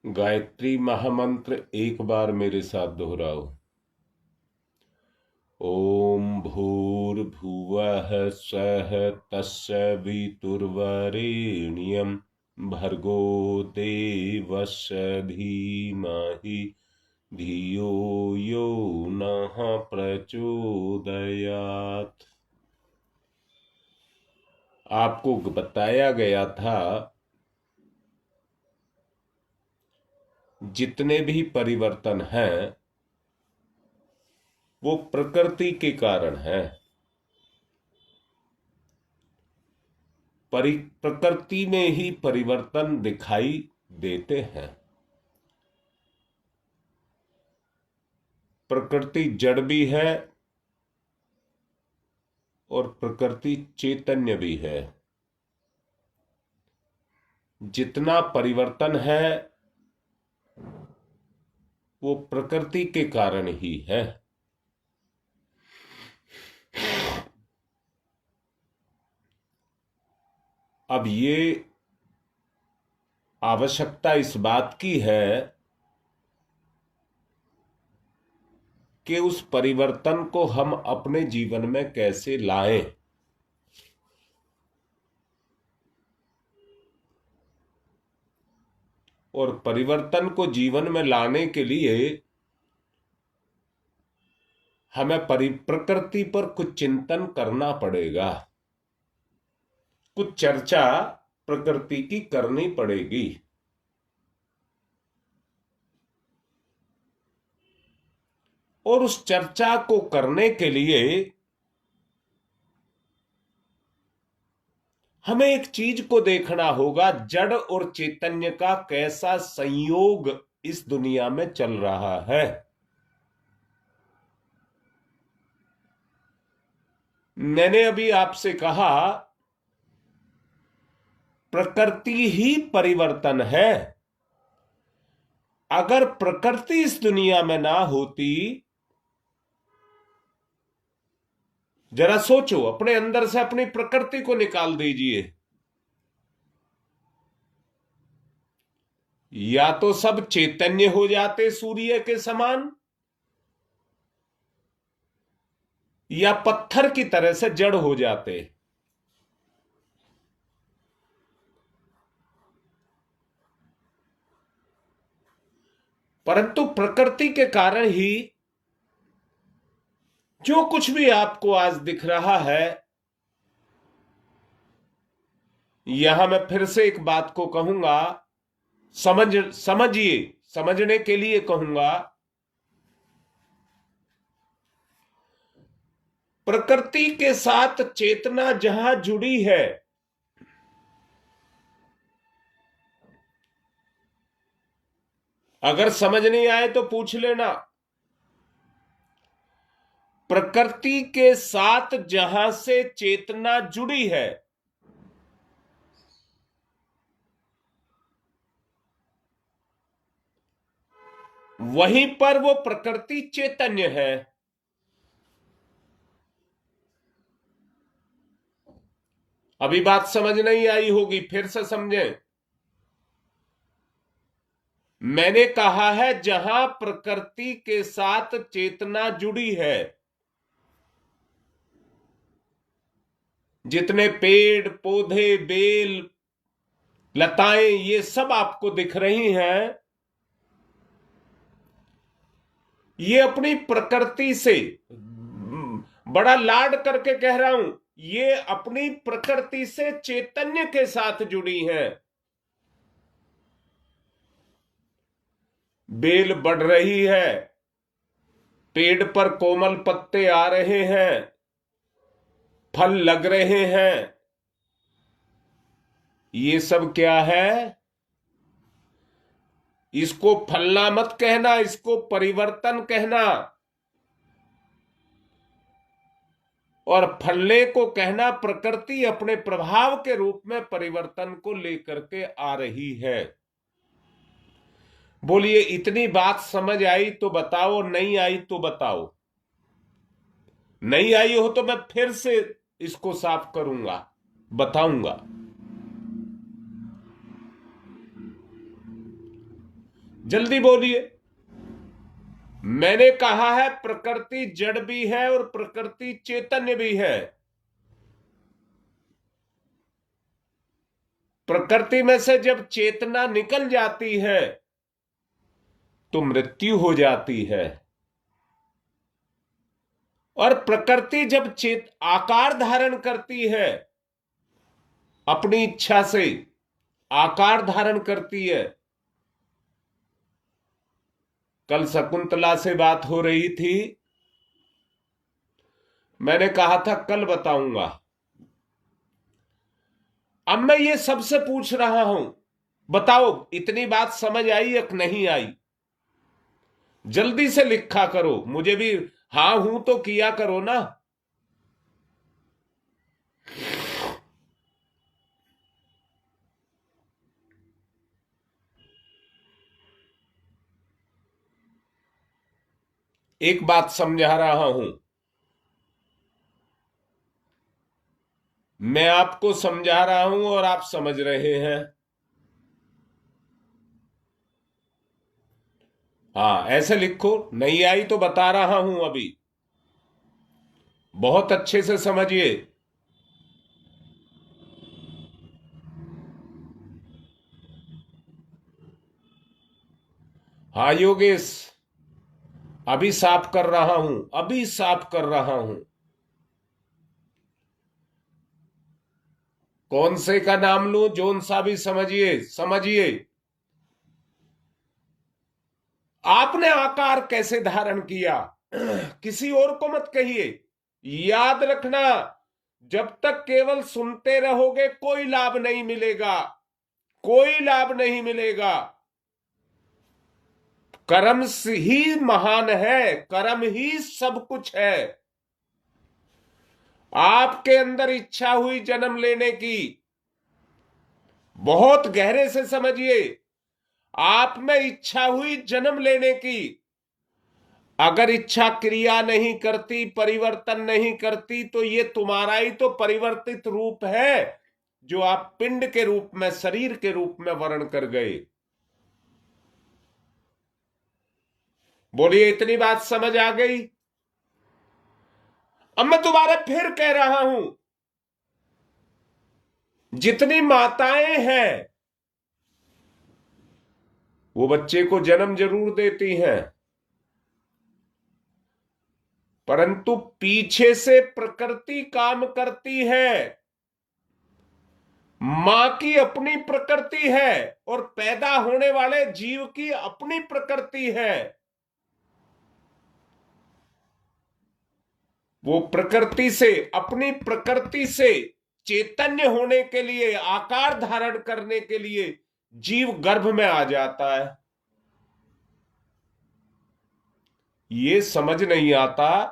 गायत्री महामंत्र एक बार मेरे साथ दोहराओ। ओम भूर्भुवः स्वः तस्य वितुर्वरेण्यं भर्गो देवस्य धीमहि धियो यो नः प्रचोदयात्। आपको बताया गया था जितने भी परिवर्तन हैं वो प्रकृति के कारण है। प्रकृति में ही परिवर्तन दिखाई देते हैं। प्रकृति जड़ भी है और प्रकृति चैतन्य भी है। जितना परिवर्तन है वो प्रकृति के कारण ही है। अब ये आवश्यकता इस बात की है कि उस परिवर्तन को हम अपने जीवन में कैसे लाएं। और परिवर्तन को जीवन में लाने के लिए हमें प्रकृति पर कुछ चिंतन करना पड़ेगा, कुछ चर्चा प्रकृति की करनी पड़ेगी। और उस चर्चा को करने के लिए हमें एक चीज को देखना होगा, जड़ और चैतन्य का कैसा संयोग इस दुनिया में चल रहा है। मैंने अभी आपसे कहा प्रकृति ही परिवर्तन है। अगर प्रकृति इस दुनिया में ना होती, जरा सोचो, अपने अंदर से अपनी प्रकृति को निकाल दीजिए। या तो सब चैतन्य हो जाते सूर्य के समान, या पत्थर की तरह से जड़ हो जाते। परंतु प्रकृति के कारण ही जो कुछ भी आपको आज दिख रहा है, यहां मैं फिर से एक बात को कहूंगा, समझिए, समझने के लिए कहूंगा। प्रकृति के साथ चेतना जहां जुड़ी है, अगर समझ नहीं आए तो पूछ लेना। प्रकृति के साथ जहां से चेतना जुड़ी है, वहीं पर वो प्रकृति चैतन्य है। अभी बात समझ नहीं आई होगी, फिर से समझें। मैंने कहा है जहां प्रकृति के साथ चेतना जुड़ी है, जितने पेड़ पौधे बेल लताएं ये सब आपको दिख रही हैं, ये अपनी प्रकृति से, बड़ा लाड करके कह रहा हूं, ये अपनी प्रकृति से चैतन्य के साथ जुड़ी हैं। बेल बढ़ रही है, पेड़ पर कोमल पत्ते आ रहे हैं, फल लग रहे हैं, ये सब क्या है? इसको फलना मत कहना, इसको परिवर्तन कहना। और फलने को कहना प्रकृति अपने प्रभाव के रूप में परिवर्तन को लेकर के आ रही है। बोलिए, इतनी बात समझ आई तो बताओ, नहीं आई तो बताओ। नहीं आई हो तो मैं फिर से इसको साफ करूंगा, बताऊंगा। जल्दी बोलिए। मैंने कहा है प्रकृति जड़ भी है और प्रकृति चैतन्य भी है। प्रकृति में से जब चेतना निकल जाती है तो मृत्यु हो जाती है, और प्रकृति जब आकार धारण करती है, अपनी इच्छा से आकार धारण करती है। कल शकुंतला से बात हो रही थी, मैंने कहा था कल बताऊंगा। अब मैं ये सबसे पूछ रहा हूं, बताओ इतनी बात समझ आई या नहीं आई? जल्दी से लिखा करो, मुझे भी हां हूं तो किया करो ना। एक बात समझा रहा हूं, मैं आपको समझा रहा हूं और आप समझ रहे हैं। हाँ ऐसे लिखो, नहीं आई तो बता रहा हूं अभी, बहुत अच्छे से समझिए। हाँ योगेश, अभी साफ कर रहा हूं, अभी साफ कर रहा हूं। कौन से का नाम लूं? जोन सा भी समझिए, समझिए। आपने आकार कैसे धारण किया किसी और को मत कहिए। याद रखना, जब तक केवल सुनते रहोगे कोई लाभ नहीं मिलेगा, कोई लाभ नहीं मिलेगा। कर्म ही महान है, कर्म ही सब कुछ है। आपके अंदर इच्छा हुई जन्म लेने की, बहुत गहरे से समझिए, आप में इच्छा हुई जन्म लेने की। अगर इच्छा क्रिया नहीं करती, परिवर्तन नहीं करती, तो ये तुम्हारा ही तो परिवर्तित रूप है जो आप पिंड के रूप में, शरीर के रूप में वर्ण कर गए। बोलिए इतनी बात समझ आ गई? अब मैं दोबारा फिर कह रहा हूं, जितनी माताएं हैं वो बच्चे को जन्म जरूर देती हैं, परंतु पीछे से प्रकृति काम करती है। मां की अपनी प्रकृति है और पैदा होने वाले जीव की अपनी प्रकृति है। वो प्रकृति से, अपनी प्रकृति से चैतन्य होने के लिए, आकार धारण करने के लिए जीव गर्भ में आ जाता है। ये समझ नहीं आता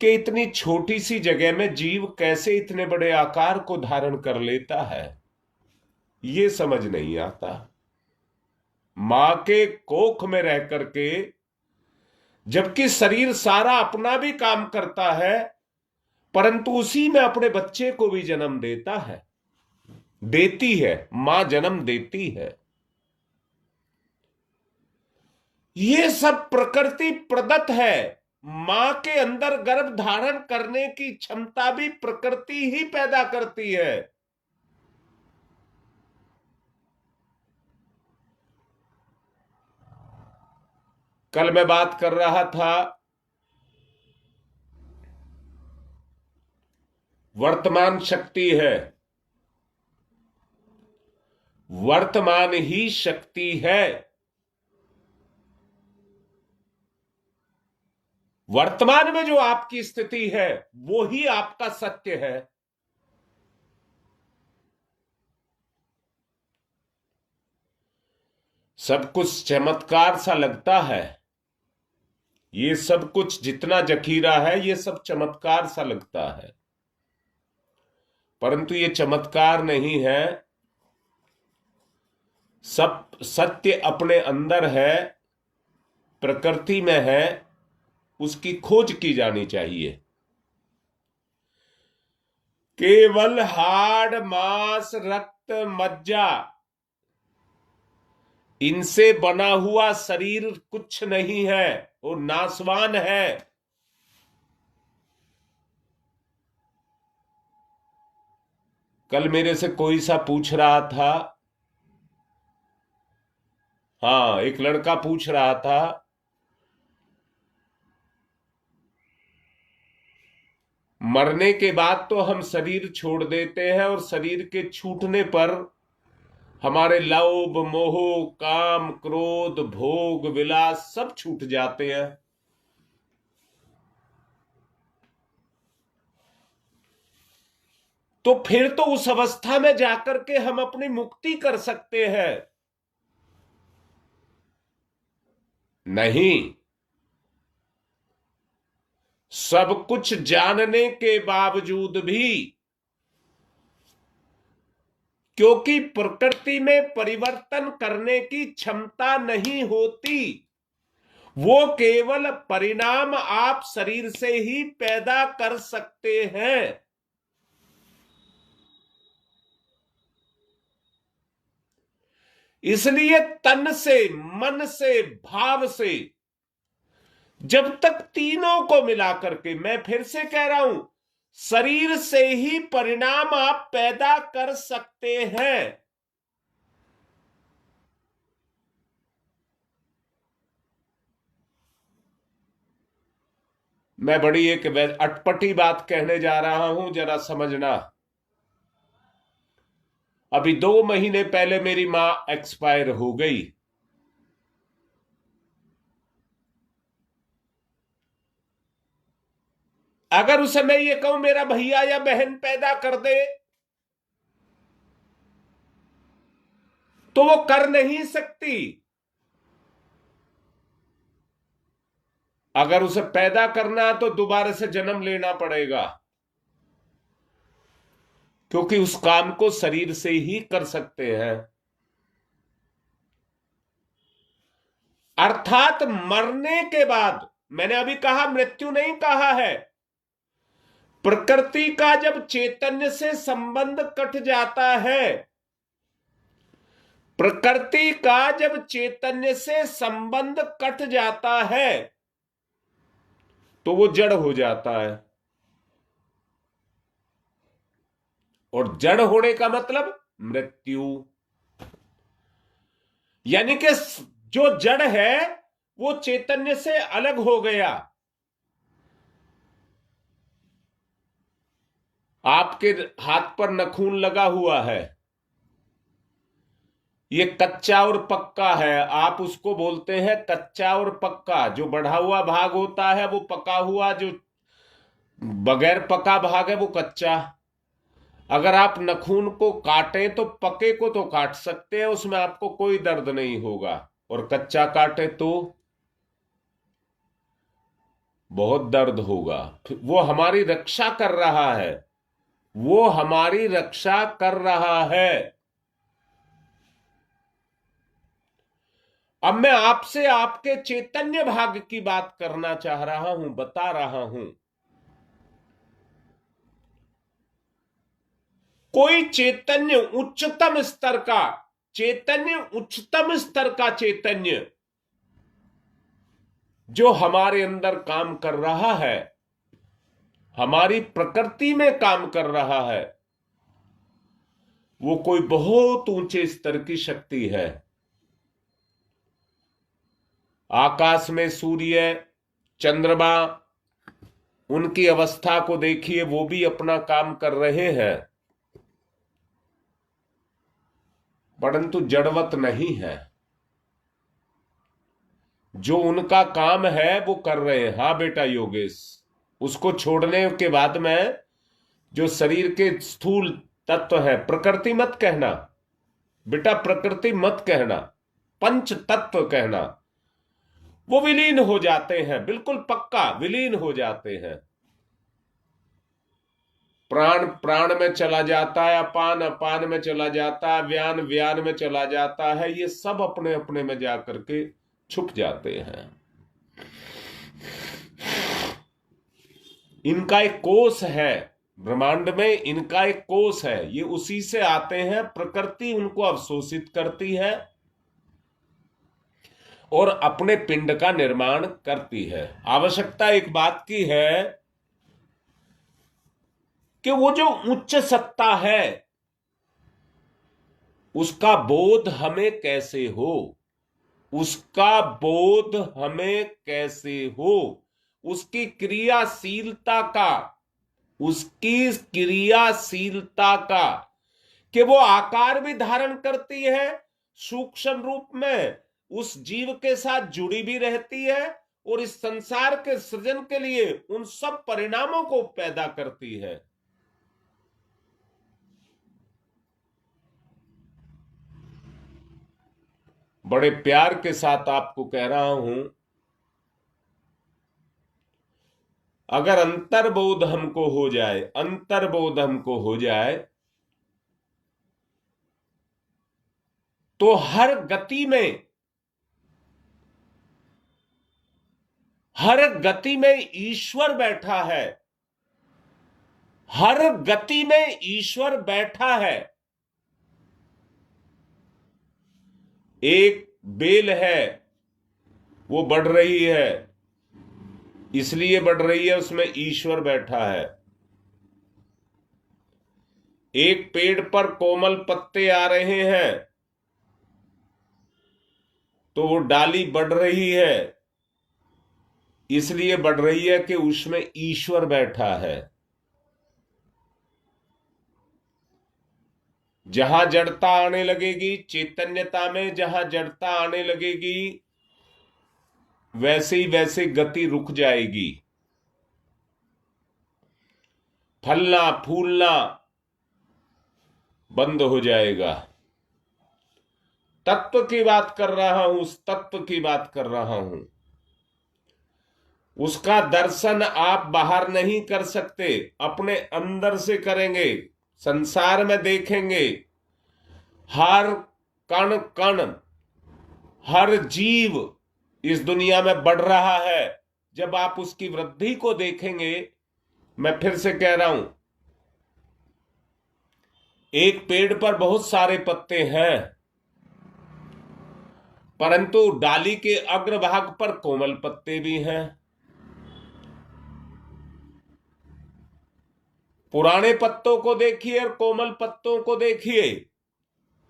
कि इतनी छोटी सी जगह में जीव कैसे इतने बड़े आकार को धारण कर लेता है। ये समझ नहीं आता। मां के कोख में रह करके, जबकि शरीर सारा अपना भी काम करता है, परंतु उसी में अपने बच्चे को भी जन्म देता है, देती है, मां जन्म देती है। ये सब प्रकृति प्रदत्त है। मां के अंदर गर्भ धारण करने की क्षमता भी प्रकृति ही पैदा करती है। कल मैं बात कर रहा था, वर्तमान शक्ति है, वर्तमान ही शक्ति है। वर्तमान में जो आपकी स्थिति है वो ही आपका सत्य है। सब कुछ चमत्कार सा लगता है, ये सब कुछ जितना जखीरा है ये सब चमत्कार सा लगता है, परंतु ये चमत्कार नहीं है। सब सत्य अपने अंदर है, प्रकृति में है, उसकी खोज की जानी चाहिए। केवल हाड़ मांस रक्त मज्जा इनसे बना हुआ शरीर कुछ नहीं है, वो नाशवान है। कल मेरे से कोई सा पूछ रहा था, हाँ एक लड़का पूछ रहा था, मरने के बाद तो हम शरीर छोड़ देते हैं और शरीर के छूटने पर हमारे लोभ मोह काम क्रोध भोग विलास सब छूट जाते हैं। तो फिर तो उस अवस्था में जाकर के हम अपनी मुक्ति कर सकते हैं। नहीं, सब कुछ जानने के बावजूद भी, क्योंकि प्रकृति में परिवर्तन करने की क्षमता नहीं होती, वो केवल परिणाम आप शरीर से ही पैदा कर सकते हैं। इसलिए तन से मन से भाव से जब तक तीनों को मिलाकर के, मैं फिर से कह रहा हूं, शरीर से ही परिणाम आप पैदा कर सकते हैं। मैं बड़ी एक अटपटी बात कहने जा रहा हूं, जरा समझना। अभी 2 महीने पहले मेरी मां एक्सपायर हो गई। अगर उसे मैं ये कहूं मेरा भैया या बहन पैदा कर दे, तो वो कर नहीं सकती। अगर उसे पैदा करना है तो दोबारा से जन्म लेना पड़ेगा, क्योंकि उस काम को शरीर से ही कर सकते हैं। अर्थात मरने के बाद, मैंने अभी कहा मृत्यु नहीं कहा है, प्रकृति का जब चैतन्य से संबंध कट जाता है, प्रकृति का जब चैतन्य से संबंध कट जाता है तो वो जड़ हो जाता है। और जड़ होने का मतलब मृत्यु। यानी कि जो जड़ है वो चैतन्य से अलग हो गया। आपके हाथ पर नखून लगा हुआ है, ये कच्चा और पक्का है, आप उसको बोलते हैं कच्चा और पक्का। जो बढ़ा हुआ भाग होता है वो पका हुआ, जो बगैर पका भाग है वो कच्चा। अगर आप नखून को काटें तो पके को तो काट सकते हैं, उसमें आपको कोई दर्द नहीं होगा, और कच्चा काटे तो बहुत दर्द होगा। वो हमारी रक्षा कर रहा है, वो हमारी रक्षा कर रहा है। अब मैं आपसे आपके चैतन्य भाग की बात करना चाह रहा हूं, बता रहा हूं। कोई चैतन्य उच्चतम स्तर का चैतन्य, उच्चतम स्तर का चैतन्य जो हमारे अंदर काम कर रहा है, हमारी प्रकृति में काम कर रहा है, वो कोई बहुत ऊंचे स्तर की शक्ति है। आकाश में सूर्य चंद्रमा, उनकी अवस्था को देखिए, वो भी अपना काम कर रहे हैं, परंतु जड़वत नहीं है। जो उनका काम है वो कर रहे हैं। हाँ बेटा योगेश, उसको छोड़ने के बाद में जो शरीर के स्थूल तत्व है, प्रकृति मत कहना बेटा, प्रकृति मत कहना, पंच तत्व कहना, वो विलीन हो जाते हैं, बिल्कुल पक्का विलीन हो जाते हैं। प्राण प्राण में चला जाता है, अपान अपान में चला जाता है, व्यान व्यान में चला जाता है, ये सब अपने अपने में जाकर के छुप जाते हैं। इनका एक कोष है ब्रह्मांड में, इनका एक कोष है, ये उसी से आते हैं। प्रकृति उनको अवशोषित करती है, और अपने पिंड का निर्माण करती है। आवश्यकता एक बात की है कि वो जो उच्च सत्ता है उसका बोध हमें कैसे हो, उसका बोध हमें कैसे हो, उसकी क्रियाशीलता का, उसकी क्रियाशीलता का, कि वो आकार भी धारण करती है, सूक्ष्म रूप में उस जीव के साथ जुड़ी भी रहती है और इस संसार के सृजन के लिए उन सब परिणामों को पैदा करती है। बड़े प्यार के साथ आपको कह रहा हूं, अगर अंतर्बोध हमको हो जाए, अंतर्बोध हमको हो जाए, तो हर गति में, हर गति में ईश्वर बैठा है, हर गति में ईश्वर बैठा है। एक बेल है, वो बढ़ रही है, इसलिए बढ़ रही है, उसमें ईश्वर बैठा है। एक पेड़ पर कोमल पत्ते आ रहे हैं तो वो डाली बढ़ रही है, इसलिए बढ़ रही है कि उसमें ईश्वर बैठा है। जहां जड़ता आने लगेगी, चैतन्यता में जहां जड़ता आने लगेगी, वैसे ही वैसे गति रुक जाएगी, फलना फूलना बंद हो जाएगा। तत्व की बात कर रहा हूं, उस तत्व की बात कर रहा हूं। उसका दर्शन आप बाहर नहीं कर सकते, अपने अंदर से करेंगे, संसार में देखेंगे। हर कण कण, हर जीव इस दुनिया में बढ़ रहा है। जब आप उसकी वृद्धि को देखेंगे, मैं फिर से कह रहा हूं, एक पेड़ पर बहुत सारे पत्ते हैं, परंतु डाली के अग्रभाग पर कोमल पत्ते भी हैं। पुराने पत्तों को देखिए और कोमल पत्तों को देखिए,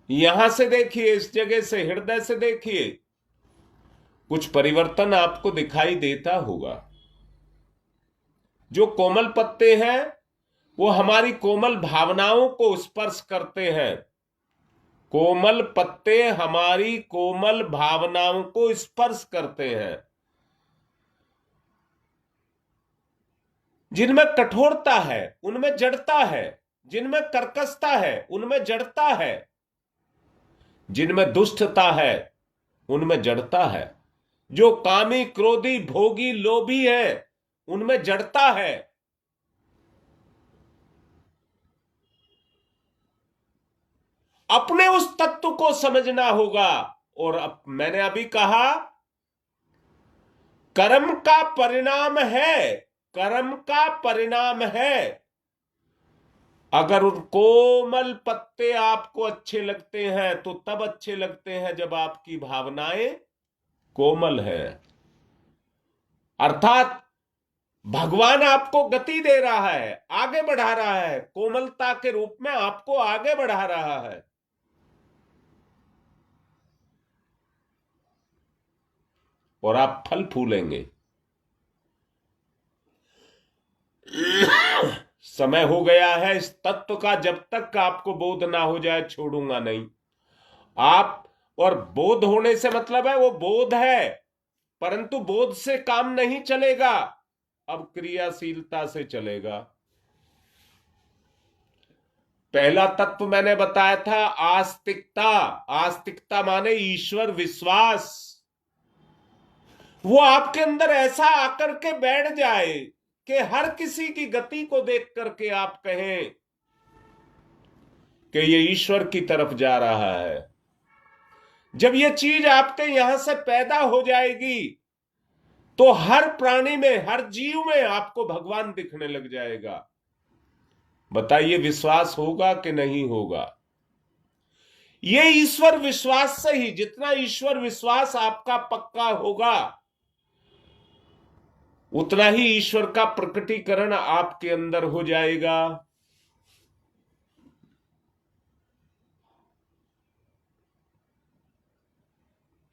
यहां से देखिए, इस जगह से, हृदय से देखिए, कुछ परिवर्तन आपको दिखाई देता होगा। जो कोमल पत्ते हैं वो हमारी कोमल भावनाओं को स्पर्श करते हैं। कोमल पत्ते हमारी कोमल भावनाओं को स्पर्श करते हैं। जिनमें कठोरता है उनमें जड़ता है, जिनमें कर्कशता है उनमें जड़ता है, जिनमें दुष्टता है उनमें जड़ता है, जो कामी क्रोधी भोगी लोभी है उनमें जड़ता है। अपने उस तत्व को समझना होगा। और अब मैंने अभी कहा, कर्म का परिणाम है, कर्म का परिणाम है। अगर उन कोमल पत्ते आपको अच्छे लगते हैं तो तब अच्छे लगते हैं जब आपकी भावनाएं कोमल है, अर्थात भगवान आपको गति दे रहा है, आगे बढ़ा रहा है, कोमलता के रूप में आपको आगे बढ़ा रहा है। और आप फल फूलेंगे। समय हो गया है इस तत्व का, जब तक आपको बोध ना हो जाए छोड़ूंगा नहीं। आप, और बोध होने से मतलब है वो बोध है, परंतु बोध से काम नहीं चलेगा, अब क्रियाशीलता से चलेगा। पहला तत्व मैंने बताया था आस्तिकता। आस्तिकता माने ईश्वर विश्वास। वो आपके अंदर ऐसा आकर के बैठ जाए कि हर किसी की गति को देख करके आप कहें कि ये ईश्वर की तरफ जा रहा है। जब ये चीज आपके यहां से पैदा हो जाएगी तो हर प्राणी में, हर जीव में आपको भगवान दिखने लग जाएगा। बताइए विश्वास होगा कि नहीं होगा? ये ईश्वर विश्वास से ही, जितना ईश्वर विश्वास आपका पक्का होगा उतना ही ईश्वर का प्रकटीकरण आपके अंदर हो जाएगा।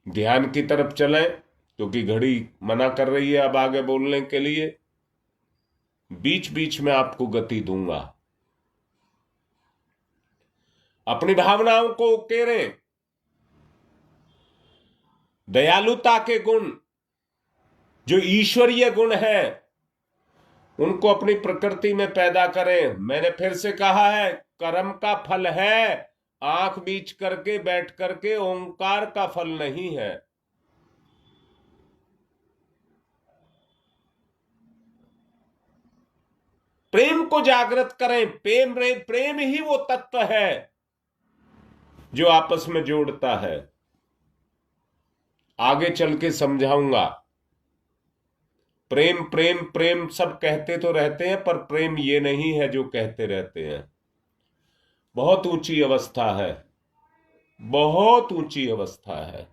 ध्यान की तरफ चलें, क्योंकि घड़ी मना कर रही है अब आगे बोलने के लिए। बीच बीच में आपको गति दूंगा। अपनी भावनाओं को उकेरें। दयालुता के गुण, जो ईश्वरीय गुण है, उनको अपनी प्रकृति में पैदा करें। मैंने फिर से कहा है, कर्म का फल है, आंख बीच करके बैठ करके, ओंकार का फल नहीं है। प्रेम को जागृत करें। प्रेम प्रेम ही वो तत्व है जो आपस में जोड़ता है। आगे चल के समझाऊंगा। प्रेम प्रेम प्रेम सब कहते तो रहते हैं, पर प्रेम ये नहीं है जो कहते रहते हैं। बहुत ऊंची अवस्था है, बहुत ऊंची अवस्था है।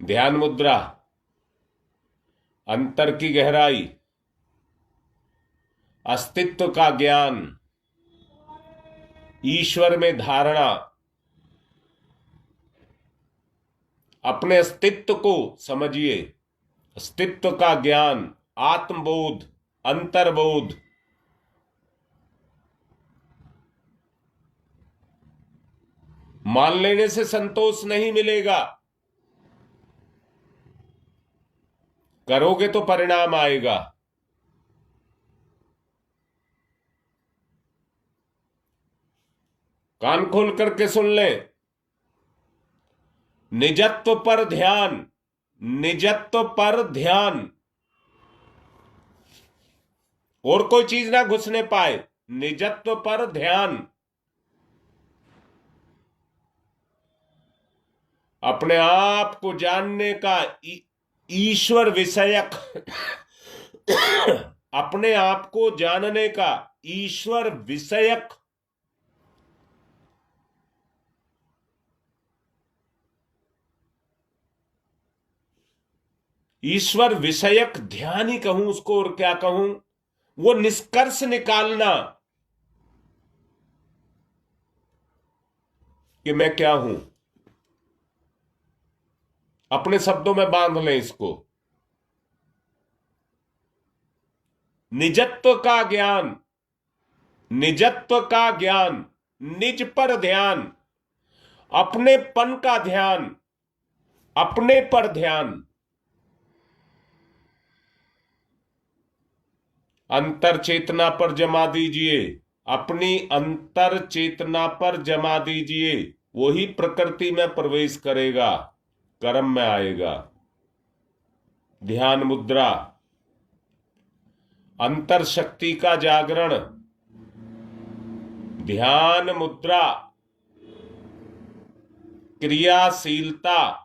ध्यान मुद्रा, अंतर की गहराई, अस्तित्व का ज्ञान, ईश्वर में धारणा, अपने अस्तित्व को समझिए। अस्तित्व का ज्ञान, आत्मबोध, अंतर्बोध। मान लेने से संतोष नहीं मिलेगा, करोगे तो परिणाम आएगा। कान खोल करके सुन लें। निजत्व पर ध्यान, निजत्व पर ध्यान, और कोई चीज ना घुसने पाए। निजत्व पर ध्यान। अपने आप को जानने का ईश्वर विषयक अपने आप को जानने का ईश्वर विषयक ईश्वर विषयक ध्यान ही कहूं उसको, और क्या कहूं, वो निष्कर्ष निकालना कि मैं क्या हूं। अपने शब्दों में बांध लें इसको। निजत्व का ज्ञान, निजत्व का ज्ञान, निज पर ध्यान, अपनेपन का ध्यान, अपने पर ध्यान। अंतर चेतना पर जमा दीजिए, अपनी अंतर चेतना पर जमा दीजिए। वही प्रकृति में प्रवेश करेगा, कर्म में आएगा। ध्यान मुद्रा, अंतर शक्ति का जागरण। ध्यान मुद्रा, क्रियाशीलता।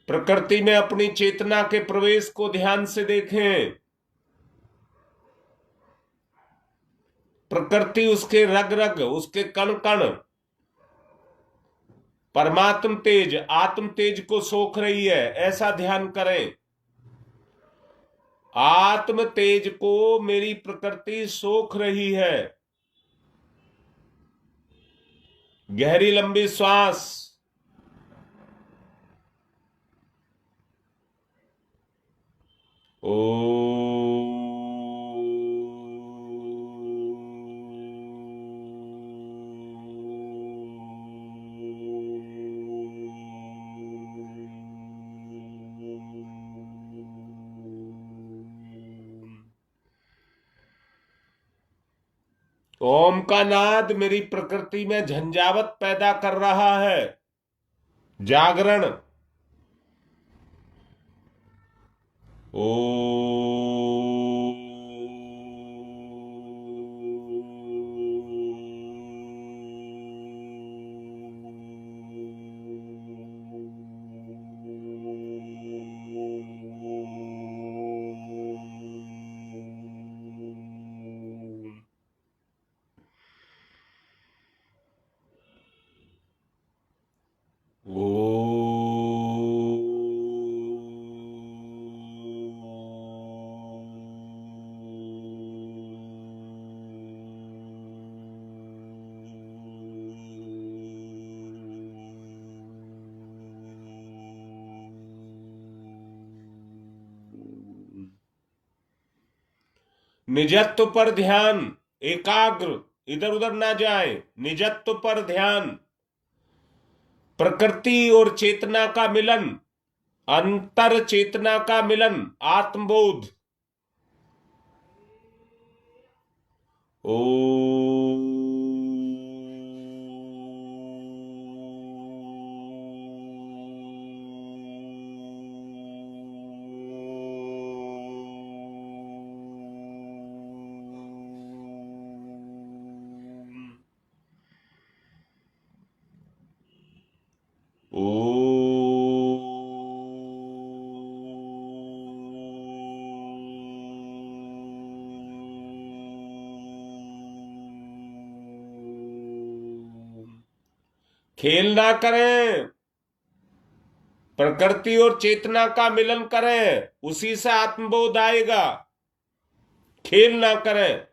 प्रकृति में अपनी चेतना के प्रवेश को ध्यान से देखें। प्रकृति, उसके रग रग, उसके कण कण परमात्म तेज, आत्म तेज को सोख रही है, ऐसा ध्यान करें। आत्म तेज को मेरी प्रकृति सोख रही है। गहरी लंबी श्वास। ओ ओम का नाद मेरी प्रकृति में झंझावत पैदा कर रहा है। जागरण। ओ निजत्व पर ध्यान, एकाग्र, इधर उधर ना जाए, निजत्व पर ध्यान, प्रकृति और चेतना का मिलन, अंतर चेतना का मिलन, आत्मबोध। ओ खेल ना करें, प्रकृति और चेतना का मिलन करें, उसी से आत्मबोध आएगा। खेल ना करें।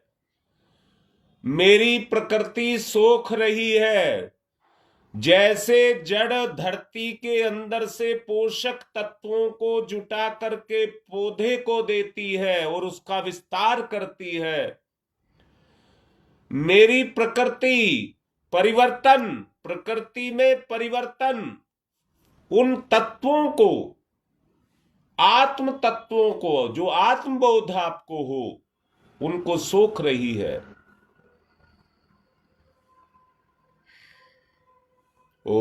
मेरी प्रकृति सोख रही है, जैसे जड़ धरती के अंदर से पोषक तत्वों को जुटा करके पौधे को देती है और उसका विस्तार करती है। मेरी प्रकृति परिवर्तन, प्रकृति में परिवर्तन, उन तत्वों को, आत्म तत्वों को, जो आत्मबोध आपको हो, उनको सोख रही है। ओ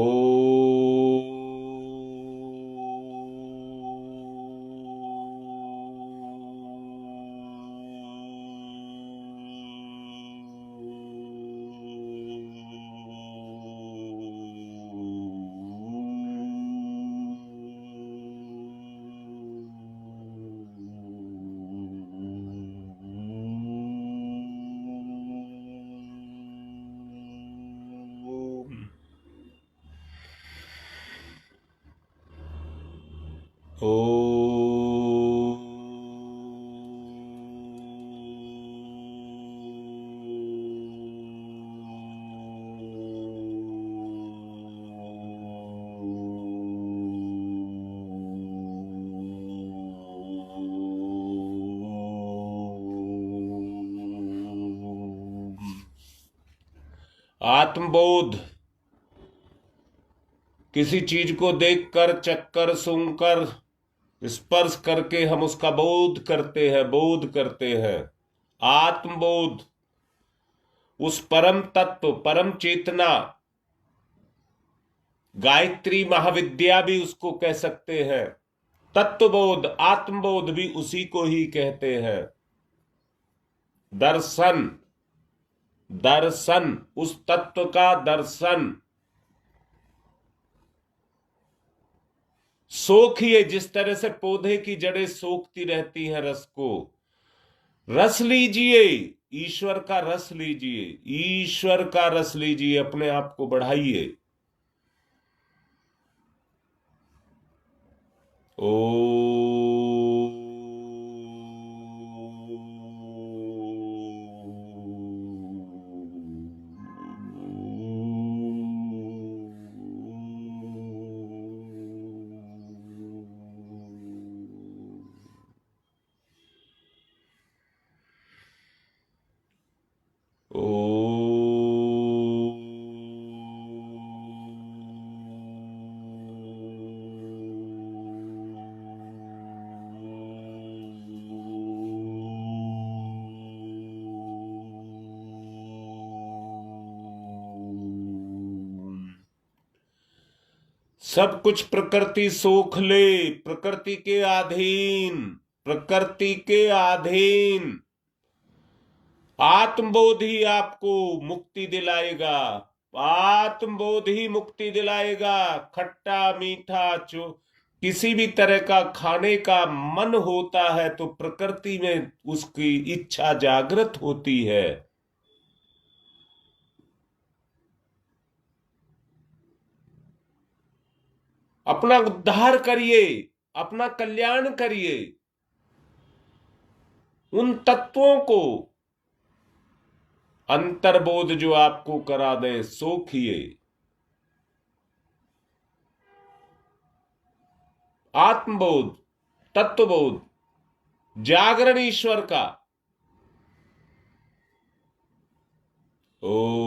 आत्मबोध, किसी चीज को देखकर, चखकर, सूंघकर, स्पर्श करके हम उसका बोध करते हैं, बोध करते हैं। आत्मबोध, उस परम तत्व, परम चेतना, गायत्री महाविद्या भी उसको कह सकते हैं। तत्वबोध, आत्मबोध भी उसी को ही कहते हैं। दर्शन, दर्शन, उस तत्व का दर्शन। सोखिए, जिस तरह से पौधे की जड़ें सोखती रहती हैं रस को। रस लीजिए, ईश्वर का रस लीजिए, ईश्वर का रस लीजिए, अपने आप को बढ़ाइए। ओ सब कुछ प्रकृति सोख ले, प्रकृति के अधीन, प्रकृति के अधीन। आत्मबोध ही आपको मुक्ति दिलाएगा, आत्मबोध ही मुक्ति दिलाएगा। खट्टा मीठा जो किसी भी तरह का खाने का मन होता है तो प्रकृति में उसकी इच्छा जागृत होती है। अपना उद्धार करिए, अपना कल्याण करिए। उन तत्वों को अंतर्बोध जो आपको करा दे, सोखिए। आत्मबोध, तत्वबोध, जागरण ईश्वर का, ओ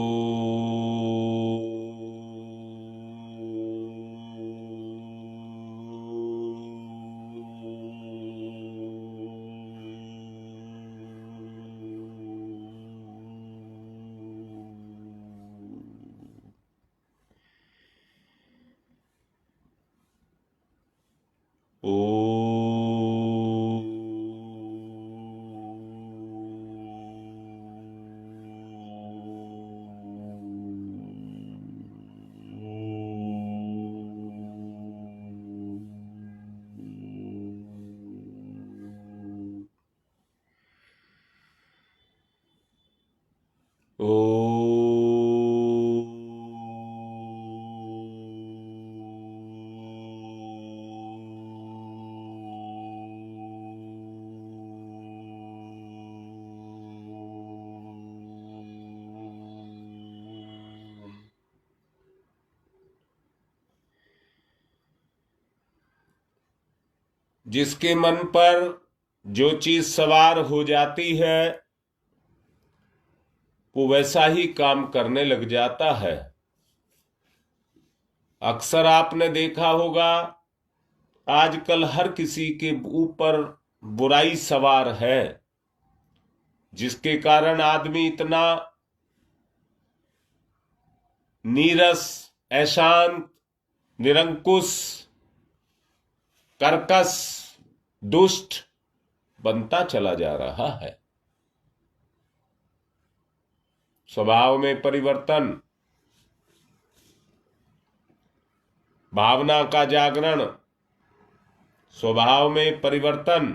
जिसके मन पर जो चीज सवार हो जाती है वो वैसा ही काम करने लग जाता है। अक्सर आपने देखा होगा आजकल हर किसी के ऊपर बुराई सवार है, जिसके कारण आदमी इतना नीरस, अशांत, निरंकुश, कर्कश, दुष्ट बनता चला जा रहा है। स्वभाव में परिवर्तन, भावना का जागरण, स्वभाव में परिवर्तन,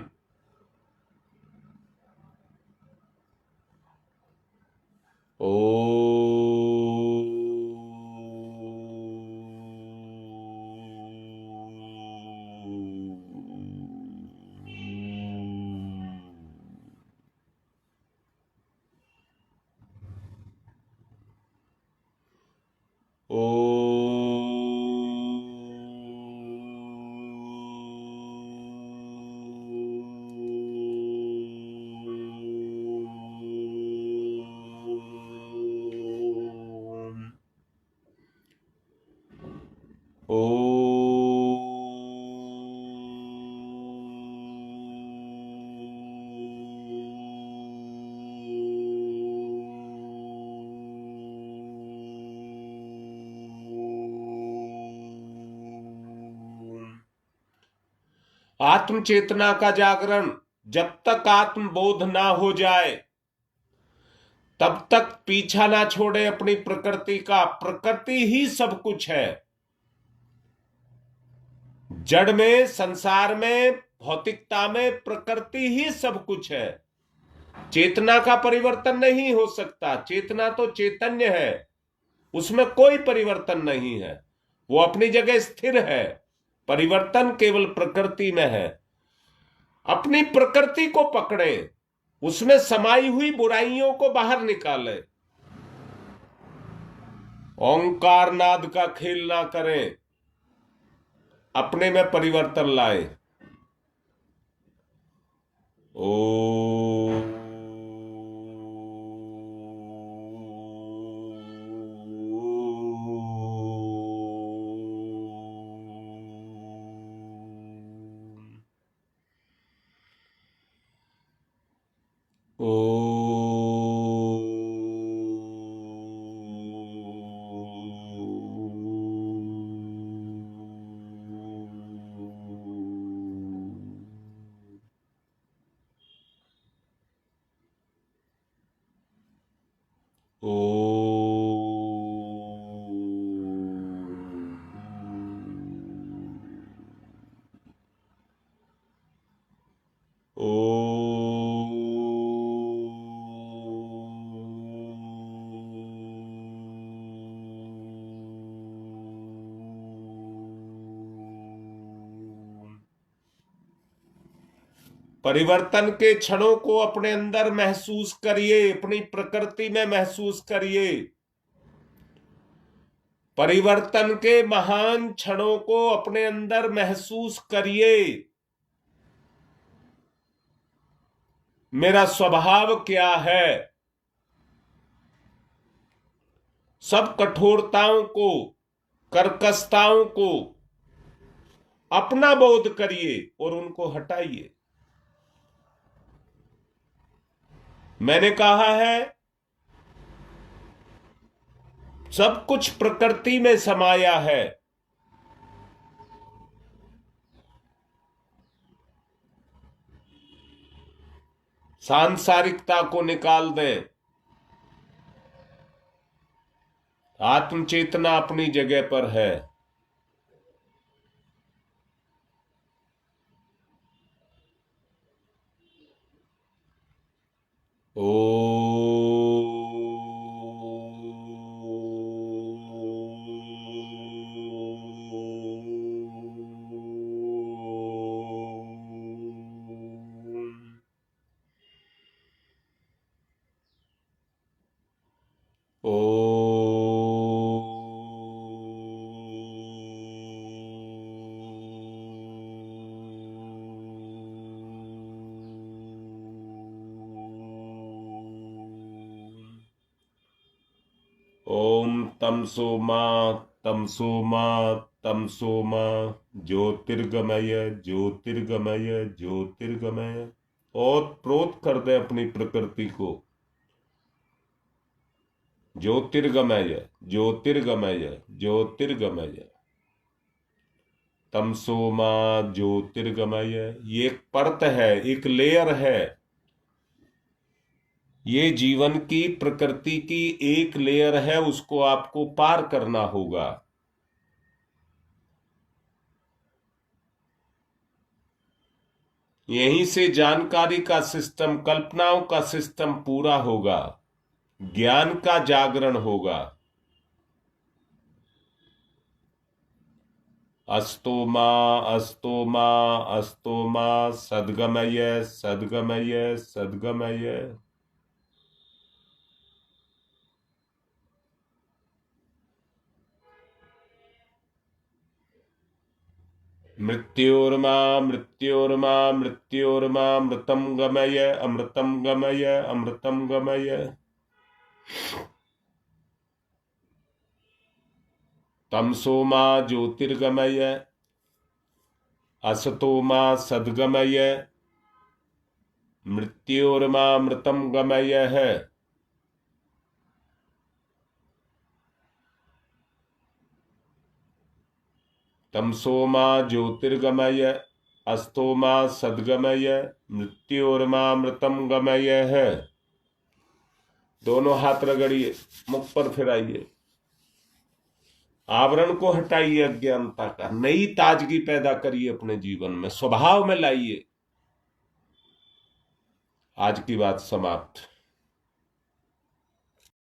आत्म चेतना का जागरण जब तक आत्मबोध ना हो जाए तब तक पीछा ना छोड़े अपनी प्रकृति का। प्रकृति ही सब कुछ है। जड़ में, संसार में, भौतिकता में प्रकृति ही सब कुछ है। चेतना का परिवर्तन नहीं हो सकता। चेतना तो चैतन्य है, उसमें कोई परिवर्तन नहीं है, वो अपनी जगह स्थिर है। परिवर्तन केवल प्रकृति में है। अपनी प्रकृति को पकड़े, उसमें समाई हुई बुराइयों को बाहर निकाले, ओंकार नाद का खेल ना करें, अपने में परिवर्तन लाए। ओ परिवर्तन के क्षणों को अपने अंदर महसूस करिए, अपनी प्रकृति में महसूस करिए। परिवर्तन के महान क्षणों को अपने अंदर महसूस करिए। मेरा स्वभाव क्या है, सब कठोरताओं को, कर्कशताओं को अपना बोध करिए और उनको हटाइए। मैंने कहा है सब कुछ प्रकृति में समाया है। सांसारिकता को निकाल दें। आत्म चेतना अपनी जगह पर है। ओ ओम तमसो मा तमसो मा तमसो मा ज्योतिर्गमय ज्योतिर्गमय ज्योतिर्गमय। और प्रोत कर दे अपनी प्रकृति को। ज्योतिर्गमय ज्योतिर्गमय ज्योतिर्गमय। तमसो मा ज्योतिर्गमय। ये एक परत है, एक लेयर है। ये जीवन की प्रकृति की एक लेयर है, उसको आपको पार करना होगा। यहीं से जानकारी का सिस्टम, कल्पनाओं का सिस्टम पूरा होगा, ज्ञान का जागरण होगा। अस्तो मा अस्तो मा अस्तो मा सद्गमय सद्गमय सद्गमय। मृत्योर्मा मृत्योर्मा मृत्योर्मा मृतम गमय अमृतम गमय अमृतम गमय। तमसो मा ज्योतिर्गमय असतो मा सद्गमय मृत्योर्मा मृतम गमय है। तमसो मा ज्योतिर्गमय अस्तो मा सद्गमय मृत्योर्मा मृतम गमय है। दोनों हाथ रगड़िए, मुख पर फिराइए, आवरण को हटाइए, अज्ञानता का, नई ताजगी पैदा करिए अपने जीवन में, स्वभाव में लाइए। आज की बात समाप्त।